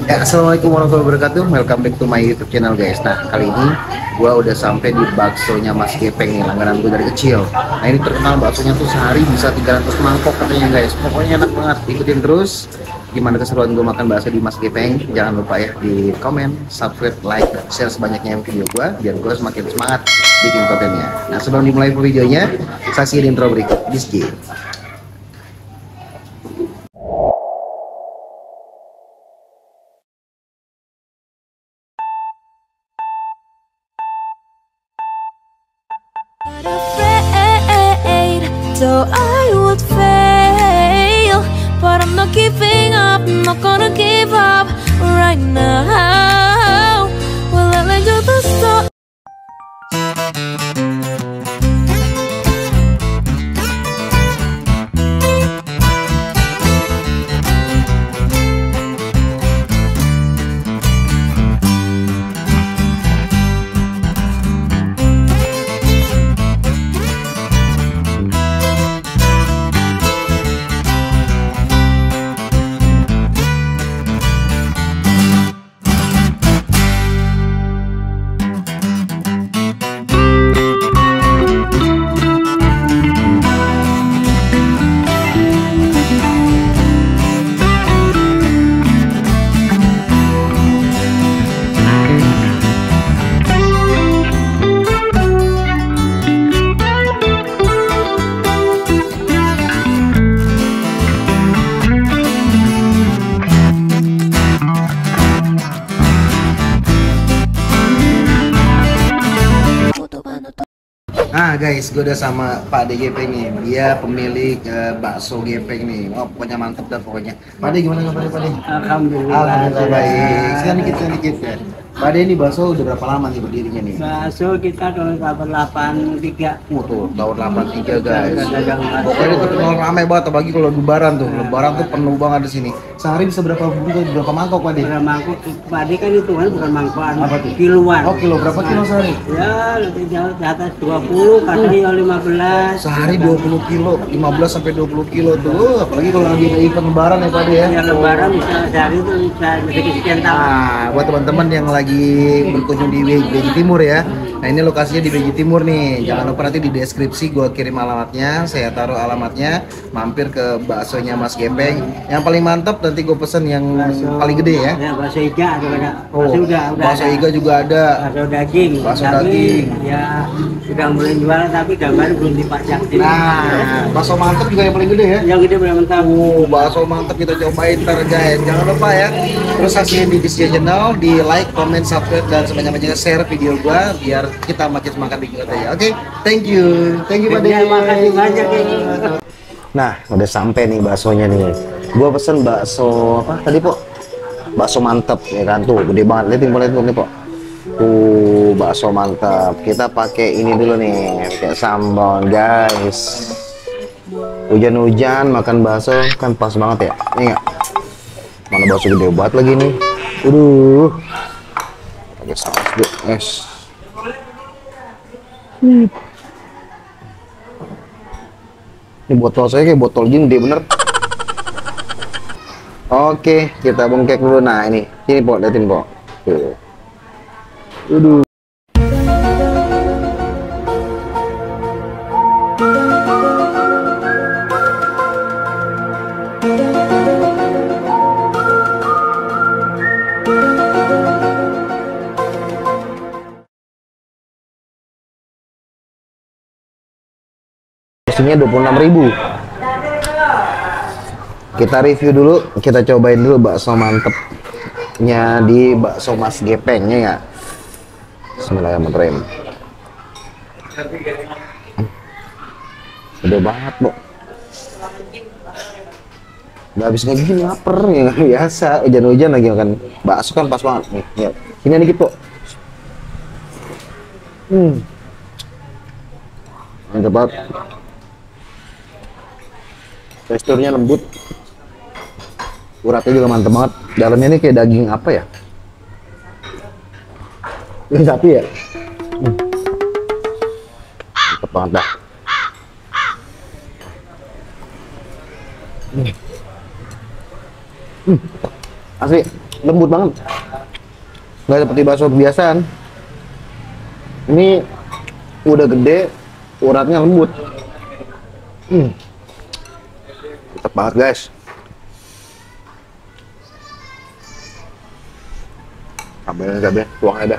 Ya, assalamualaikum warahmatullahi wabarakatuh. Welcome back to my YouTube channel guys. Nah, kali ini gua udah sampai di baksonya Mas Gepeng nih, langganan gue dari kecil. Nah, ini terkenal baksonya tuh sehari bisa 300 mangkok katanya guys. Pokoknya enak banget. Ikutin terus gimana keseruan gue makan bakso di Mas Gepeng. Jangan lupa ya di komen, subscribe, like, share sebanyaknya video gua biar gua semakin semangat bikin kontennya. Nah, sebelum dimulai videonya, saksikan intro berikut. Bismillah. Afraid, so I would fail, but I'm not giving up. I'm not gonna give up right now. Will I let you the storm? Nah guys, gue udah sama Pak De Gepeng nih. Dia pemilik bakso Gepeng nih. Wah, pokoknya mantep dah pokoknya. Pak De gimana kabarnya Pak De? Alhamdulillah. Alhamdulillah baik. Sekarang dikit ya. Pak De ini bakso udah berapa lama nih berdirinya nih? Bakso kita tahun 83. Tuh, tahun 83 guys. Dagang bakso. Pokoknya itu terkenal ramai banget, apalagi kalau lebaran tuh. Lebaran tuh penuh banget di sini. Sehari bisa berapa bungkus, berapa mangkok Pak De? Berapa mangkok? Padi kan itu kan bukan mangkokan. Apa tuh? Kiloan. Oh, kilo berapa kilo sehari? Ya, lebih jauh di atas 20, kadang ya 15. Sehari 20 kilo, 15 sampai 20 kilo tuh. Apalagi kalau lagi ada event lebaran ya Pak De ya. Ya lebaran bisa sehari itu bisa sedikit sekian tahun. Nah, buat teman-teman yang lagi berkunjung di Beji Timur ya. Nah, ini lokasinya di Beji Timur nih. Jangan lupa nanti di deskripsi gua kirim alamatnya, saya taruh alamatnya. Mampir ke baksonya Mas Gepeng. Yang paling mantap nanti gue pesen yang paling gede ya. Ya, bakso iga juga ada. Oh, Bakso udah bakso ada. iga juga ada. Bakso daging. Bakso Tapi, daging. Ya, sudah mulai jualan tapi gambar belum dipajak. Nah, bakso mantap juga yang paling gede ya. Yang gede berapa tahun? Bakso mantap kita cobain ntar guys. Jangan lupa ya. Terus saksikan di Disney Channel, di like, comment, subscribe dan sebanyak-banyaknya share video gua biar kita makin semangat bikin kontennya. Oke, thank you Pak De. Terima kasih banyak ya. Nah, udah sampai nih baksonya nih. Gua pesen bakso apa tadi, Pok? Bakso mantep ya kan tuh, gede banget. Lihat nih, Pok. Tuh, bakso mantap. Kita pakai ini dulu nih, kayak sambal, guys. Hujan-hujan makan bakso kan pas banget ya. Ini enggak? Mana bakso gede banget lagi nih. Aduh. Pakai saus, guys. Ini botol saya kayak botol gini gede bener. Oke, kita bengkek dulu. Nah, ini Pok, liatin, Pok. Tuh. Aduh. Porsinya 26.000. Kita review dulu, kita cobain dulu bakso mantepnya di bakso Mas Gepengnya ya. Bismillahirrahmanirrahim. Gede banget, Bo. Udah habis ngegigil lapar ya, biasa. Hujan-hujan lagi makan bakso kan pas banget nih. Ya. Sini dikit, Bo. Mantap banget. Teksturnya lembut. Uratnya juga mantep banget. Dalamnya ini kayak daging apa ya? Ini sapi ya? Mantep banget dah. Asli lembut banget, nggak seperti bakso kebiasaan. Ini udah gede, uratnya lembut. Mantap banget guys. Cabai, tuang ada.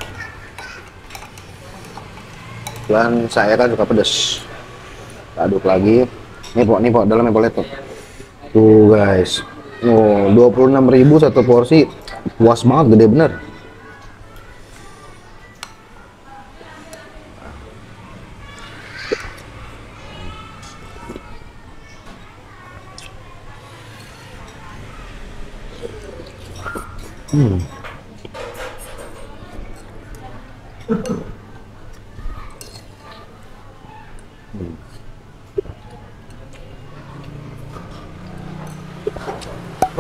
Dan saya kan suka pedas. Aduk lagi. Nih pok, dalamnya boleh tuh. Tuh guys. Oh, 26.000 satu porsi. Puas banget, gede bener.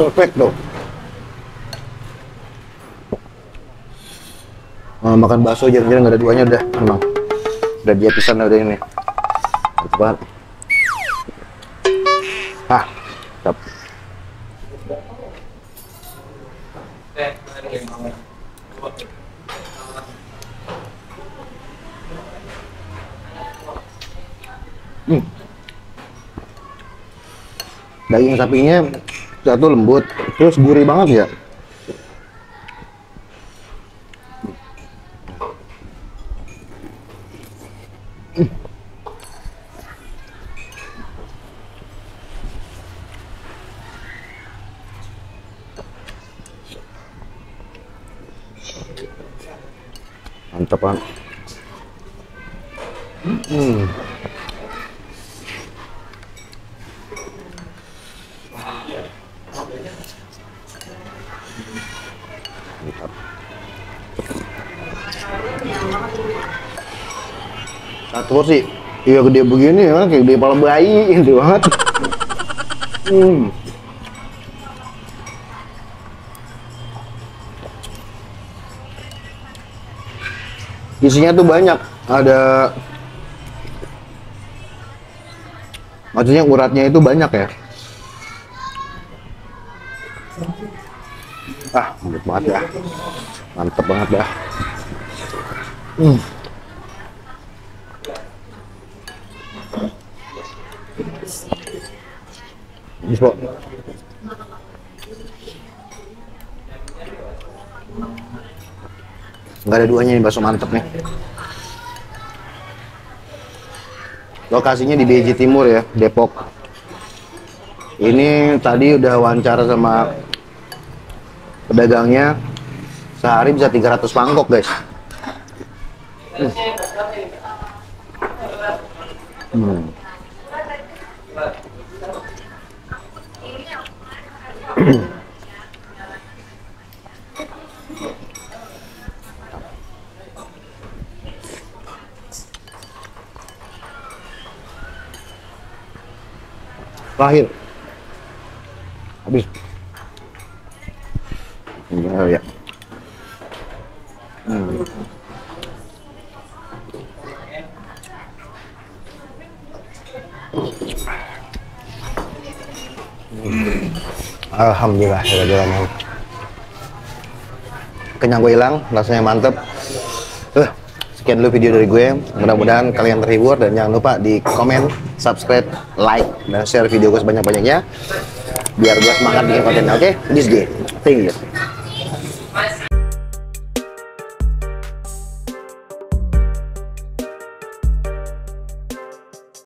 Perfect loh. Makan bakso jarang-jarang nggak ada duanya udah, emang udah dia pisan udah ini. Mantap banget. Mantap. Daging sapinya satu lembut, terus gurih banget ya. Mantap banget. Mantap. Satu porsi, iya gede begini ya, kayak gede kepala bayi, gede banget. Isinya tuh banyak, ada, maksudnya uratnya itu banyak ya. Mantap banget ya, mantap banget dah. Bisa. Nggak ada duanya nih bakso mantep nih. Lokasinya di BJ Timur ya, Depok. Ini tadi udah wawancara sama pedagangnya, sehari bisa 300 mangkok guys. Terakhir habis ya. Alhamdulillah ya, kenyang gue hilang, rasanya mantep. Sekian dulu video dari gue, mudah-mudahan kalian terhibur, dan jangan lupa di komen, subscribe, like, dan share video gue sebanyak-banyaknya biar gue semangat bikin kontennya. Oke, this day, thank you.